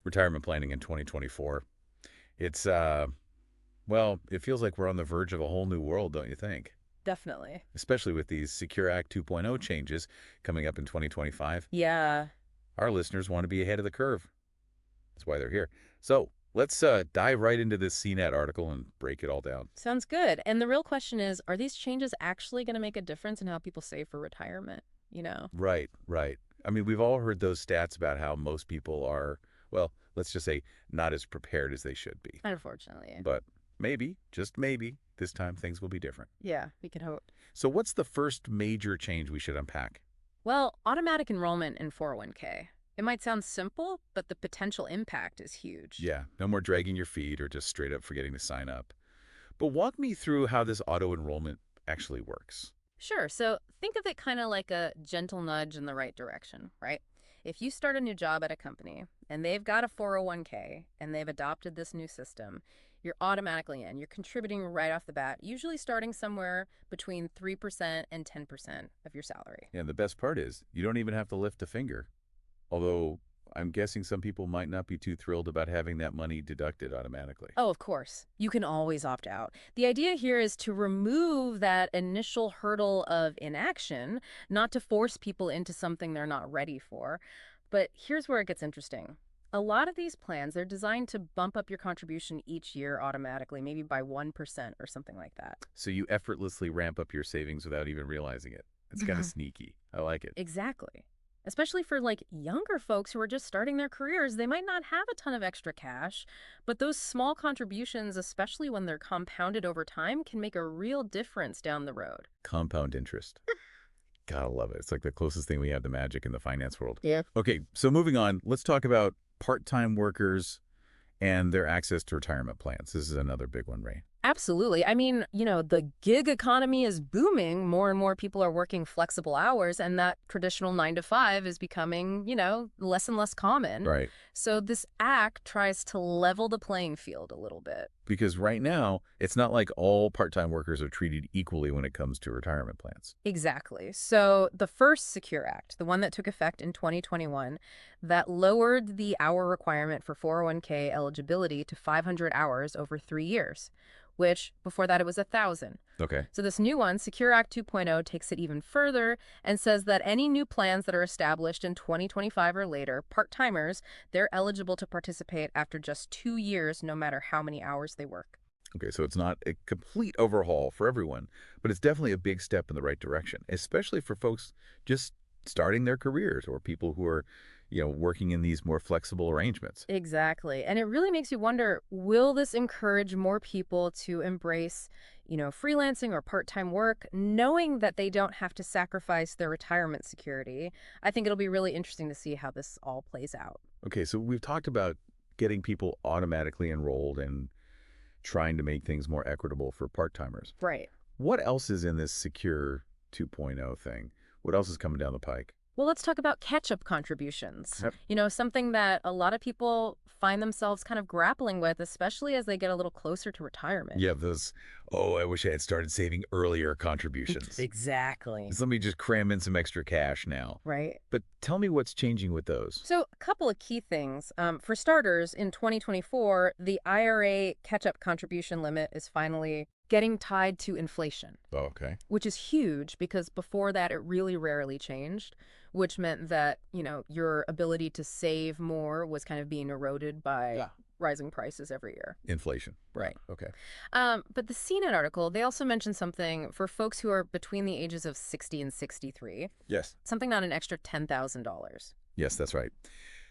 retirement planning in 2024. It's well, it feels like we're on the verge of a whole new world, don't you think? Definitely. Especially with these Secure Act 2.0 changes coming up in 2025. Yeah, Our listeners want to be ahead of the curve. That's why they're here. So let's dive right into this CNET article and break it all down. sounds good. And the real question is, are these changes actually going to make a difference in how people save for retirement? You know? Right, right. I mean, we've all heard those stats about how most people are, well, let's just say not as prepared as they should be. Unfortunately. But maybe, just maybe, this time things will be different. Yeah, we can hope. So what's the first major change we should unpack? Well, automatic enrollment in 401k. It might sound simple, but the potential impact is huge. Yeah, no more dragging your feet or just straight up forgetting to sign up. But walk me through how this auto-enrollment actually works. Sure. So think of it kind of like a gentle nudge in the right direction, right? If you start a new job at a company and they've got a 401k and they've adopted this new system, you're automatically in. You're contributing right off the bat, usually starting somewhere between 3% and 10% of your salary. And the best part is, you don't even have to lift a finger. Although, I'm guessing some people might not be too thrilled about having that money deducted automatically. Oh, of course. You can always opt out. The idea here is to remove that initial hurdle of inaction, not to force people into something they're not ready for. But here's where it gets interesting. A lot of these plans, they're designed to bump up your contribution each year automatically, maybe by 1% or something like that. So you effortlessly ramp up your savings without even realizing it. It's kind of sneaky. I like it. Exactly. Especially for like younger folks who are just starting their careers, they might not have a ton of extra cash, but those small contributions, especially when they're compounded over time, can make a real difference down the road. Compound interest. Gotta love it. It's like the closest thing we have to magic in the finance world. Yeah. Okay, so moving on, let's talk about part-time workers and their access to retirement plans. This is another big one, Ray. Absolutely. I mean, the gig economy is booming. More and more people are working flexible hours, and that traditional 9 to 5 is becoming, less and less common. Right. So this act tries to level the playing field a little bit. Because right now, it's not like all part-time workers are treated equally when it comes to retirement plans. Exactly. So the first Secure Act, the one that took effect in 2021, that lowered the hour requirement for 401k eligibility to 500 hours over 3 years, which before that it was 1,000. Okay. So this new one, Secure Act 2.0, takes it even further and says that any new plans that are established in 2025 or later, part-timers, they're eligible to participate after just 2 years, no matter how many hours they work. Okay, so it's not a complete overhaul for everyone, but it's definitely a big step in the right direction, especially for folks just starting their careers or people who are, working in these more flexible arrangements. Exactly. And it really makes you wonder, will this encourage more people to embrace, freelancing or part-time work, knowing that they don't have to sacrifice their retirement security? I think it'll be really interesting to see how this all plays out. Okay, so we've talked about getting people automatically enrolled and trying to make things more equitable for part-timers. Right. What else is in this Secure 2.0 thing? What else is coming down the pike? Well, let's talk about catch-up contributions. Yep. Something that a lot of people find themselves kind of grappling with, especially as they get a little closer to retirement. Yeah, those, oh, I wish I had started saving earlier contributions. Exactly. So let me just cram in some extra cash now. Right. But tell me what's changing with those. So, a couple of key things. For starters, in 2024, the IRA catch-up contribution limit is finally getting tied to inflation, Oh, okay. which is huge because before that, it really rarely changed, which meant that, your ability to save more was kind of being eroded by Yeah. rising prices every year. Inflation. Right. Okay. But the CNET article, they also mentioned something for folks who are between the ages of 60 and 63, Yes. something on an extra $10,000. Yes, that's right.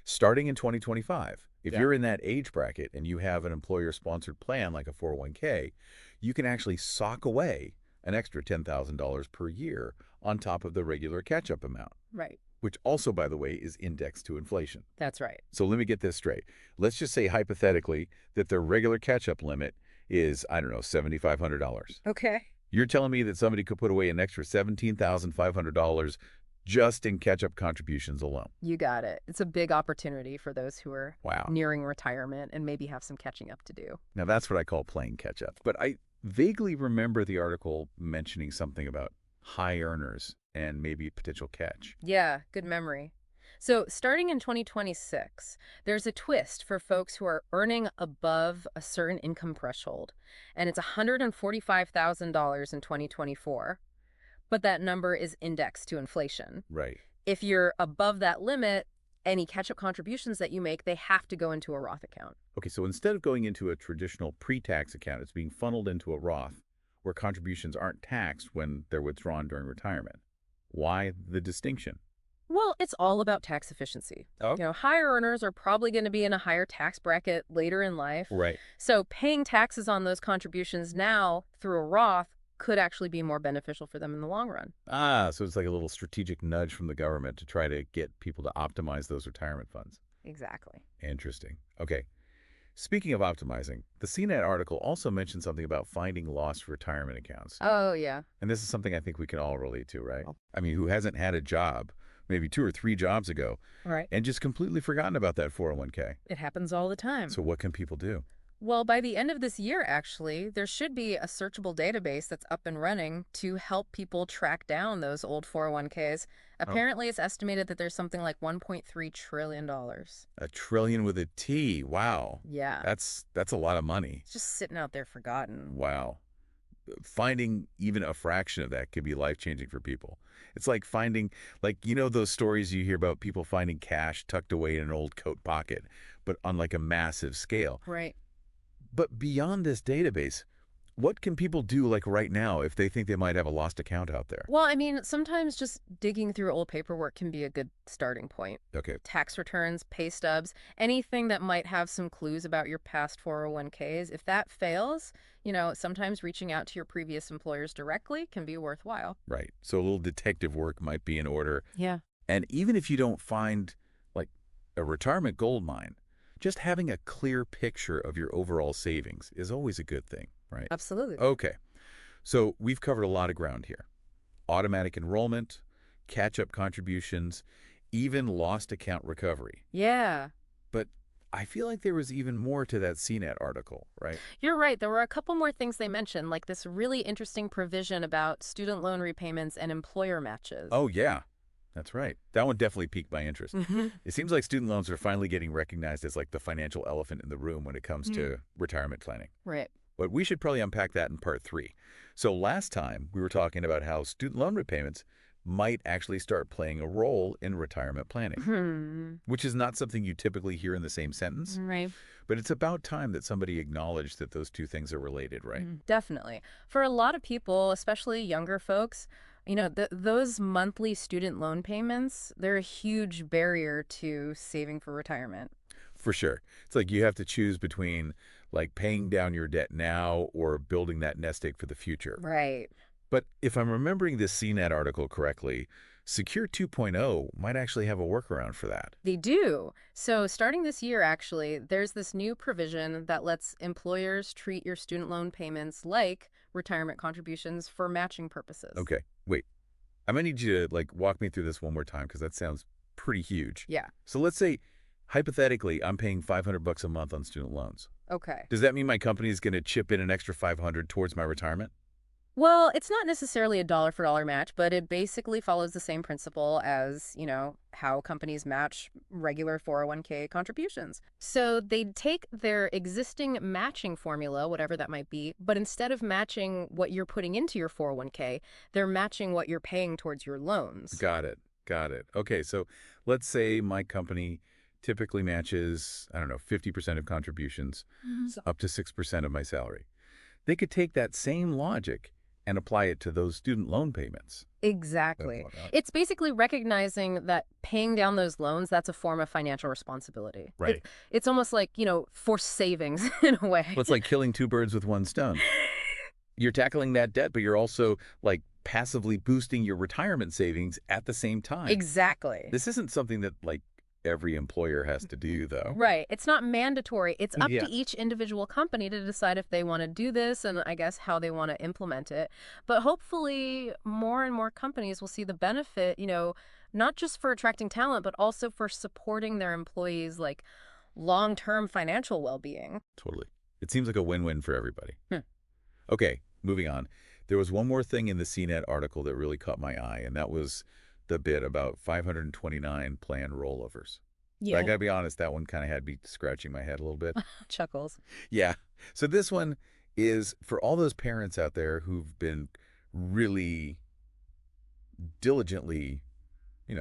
Starting in 2025, if Yeah. you're in that age bracket and you have an employer-sponsored plan like a 401k, you can actually sock away an extra $10,000 per year on top of the regular catch-up amount, Right. which also, by the way, is indexed to inflation. That's right. So let me get this straight. Let's just say hypothetically that the regular catch-up limit is, I don't know, $7,500. Okay. You're telling me that somebody could put away an extra $17,500 just in catch-up contributions alone. You got it. It's a big opportunity for those who are Wow. nearing retirement and maybe have some catching up to do. Now that's what I call playing catch-up. But I vaguely remember the article mentioning something about high earners and maybe potential catch. Yeah, good memory. So, starting in 2026, there's a twist for folks who are earning above a certain income threshold, and it's $145,000 in 2024, but that number is indexed to inflation. Right. If you're above that limit, any catch-up contributions that you make, they have to go into a Roth account. Okay, so instead of going into a traditional pre-tax account, it's being funneled into a Roth where contributions aren't taxed when they're withdrawn during retirement. Why the distinction? Well, it's all about tax efficiency. Oh, Higher earners are probably going to be in a higher tax bracket later in life. right. So paying taxes on those contributions now through a Roth could actually be more beneficial for them in the long run. Ah, so it's like a little strategic nudge from the government to try to get people to optimize those retirement funds. Exactly. Interesting. Okay. Speaking of optimizing, the CNET article also mentioned something about finding lost retirement accounts. Oh, yeah. And this is something I think we can all relate to, right? I mean, who hasn't had a job, maybe 2 or 3 jobs ago, Right. and just completely forgotten about that 401k? It happens all the time. So what can people do? Well, by the end of this year, actually, there should be a searchable database that's up and running to help people track down those old 401ks. Oh, Apparently, it's estimated that there's something like $1.3 trillion. a trillion with a T. Wow. Yeah. That's a lot of money. It's just sitting out there forgotten. Wow. Finding even a fraction of that could be life-changing for people. It's like finding, those stories you hear about people finding cash tucked away in an old coat pocket, but on like a massive scale. Right. But beyond this database, what can people do like right now if they think they might have a lost account out there? Well, I mean, sometimes just digging through old paperwork can be a good starting point. Okay, Tax returns, pay stubs, anything that might have some clues about your past 401ks. If that fails, sometimes reaching out to your previous employers directly can be worthwhile. right. So a little detective work might be in order. Yeah, And even if you don't find like a retirement gold mine, just having a clear picture of your overall savings is always a good thing, right? absolutely. Okay, so we've covered a lot of ground here. Automatic enrollment, catch-up contributions, even lost account recovery. Yeah, But I feel like there was even more to that CNET article, right? you're right. There were a couple more things they mentioned, like this really interesting provision about student loan repayments and employer matches. Oh, yeah, that's right. That one definitely piqued my interest. Hmm. It seems like student loans are finally getting recognized as like the financial elephant in the room when it comes to retirement planning. Right. But we should probably unpack that in part 3. So last time we were talking about how student loan repayments might actually start playing a role in retirement planning, Hmm. which is not something you typically hear in the same sentence. Right. But it's about time that somebody acknowledged that those two things are related, right? Definitely. For a lot of people, especially younger folks, those monthly student loan payments, they're a huge barrier to saving for retirement. For sure. It's like you have to choose between like paying down your debt now or building that nest egg for the future. Right. But if I'm remembering this CNET article correctly, Secure 2.0 might actually have a workaround for that. They do. So starting this year, actually, there's this new provision that lets employers treat your student loan payments like retirement contributions for matching purposes. Okay, wait. I might need you to like walk me through this one more time because that sounds pretty huge. Yeah. So let's say, hypothetically, I'm paying $500 a month on student loans. Okay. Does that mean my company is going to chip in an extra $500 towards my retirement? Well, it's not necessarily a dollar for dollar match, but it basically follows the same principle as, how companies match regular 401k contributions. So they'd take their existing matching formula, whatever that might be, but instead of matching what you're putting into your 401k, they're matching what you're paying towards your loans. Got it. Got it. Okay, so let's say my company typically matches, I don't know, 50% of contributions, so up to 6% of my salary. They could take that same logic and apply it to those student loan payments. Exactly. That's what It's basically recognizing that paying down those loans, that's a form of financial responsibility. Right. It's almost like, forced savings in a way. Well, it's like killing 2 birds with 1 stone. You're tackling that debt, but you're also like passively boosting your retirement savings at the same time. Exactly. This isn't something that like every employer has to do, though. Right. It's not mandatory. It's up Yeah. to each individual company to decide if they want to do this and I guess how they want to implement it. But hopefully more and more companies will see the benefit, not just for attracting talent, but also for supporting their employees' like long-term financial well-being. Totally. It seems like a win-win for everybody. Hmm. Okay, moving on. There was one more thing in the CNET article that really caught my eye, and that was the bit about 529 plan rollovers. I Yeah. gotta be honest, that one kind of had me scratching my head a little bit. Chuckles. Yeah. So this one is for all those parents out there who've been really diligently,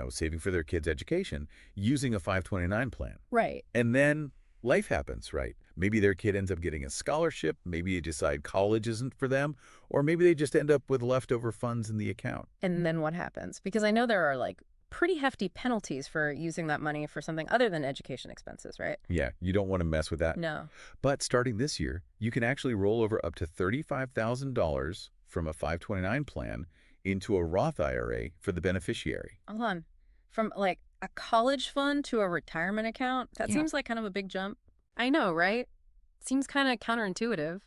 saving for their kids' education using a 529 plan. Right. And then life happens, right? Maybe their kid ends up getting a scholarship, maybe they decide college isn't for them, or maybe they just end up with leftover funds in the account. And then what happens? Because I know there are like pretty hefty penalties for using that money for something other than education expenses, right? Yeah, you don't want to mess with that. No. But starting this year, you can actually roll over up to $35,000 from a 529 plan into a Roth IRA for the beneficiary. Hold on. From like a college fund to a retirement account? That Yeah. seems like kind of a big jump. I know, right? Seems kind of counterintuitive.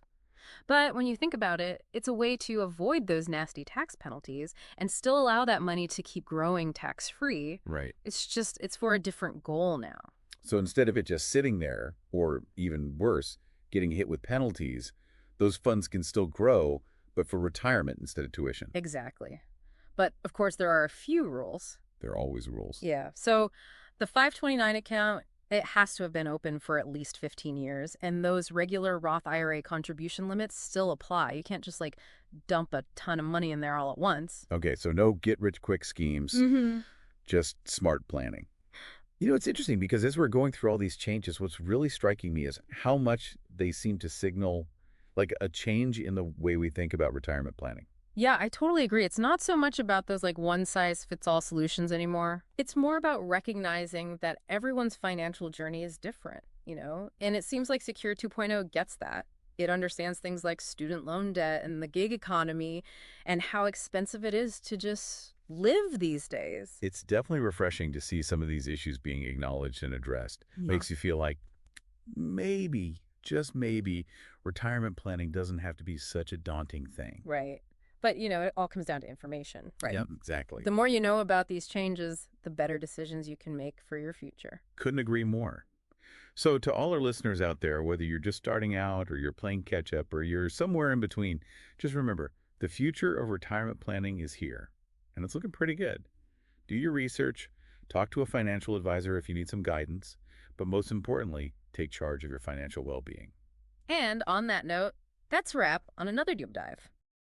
But when you think about it, it's a way to avoid those nasty tax penalties and still allow that money to keep growing tax-free. Right. It's for a different goal now. So instead of it just sitting there, or even worse, getting hit with penalties, those funds can still grow, but for retirement instead of tuition. Exactly. But of course, there are a few rules. There are always rules. Yeah. So the 529 account, it has to have been open for at least 15 years. And those regular Roth IRA contribution limits still apply. You can't just like dump a ton of money in there all at once. Okay, so no get-rich-quick schemes, Mm-hmm. just smart planning. It's interesting because as we're going through all these changes, what's really striking me is how much they seem to signal like a change in the way we think about retirement planning. Yeah, I totally agree. It's not so much about those like one size fits all solutions anymore. It's more about recognizing that everyone's financial journey is different, And it seems like Secure 2.0 gets that. It understands things like student loan debt and the gig economy and how expensive it is to just live these days. It's definitely refreshing to see some of these issues being acknowledged and addressed. Yeah. Makes you feel like maybe, just maybe, retirement planning doesn't have to be such a daunting thing. Right. But, it all comes down to information, right? Yep, exactly. The more you know about these changes, the better decisions you can make for your future. Couldn't agree more. So to all our listeners out there, whether you're just starting out or you're playing catch up or you're somewhere in between, just remember, the future of retirement planning is here, and it's looking pretty good. Do your research, talk to a financial advisor if you need some guidance, but most importantly, take charge of your financial well-being. And on that note, that's a wrap on another Deep Dive.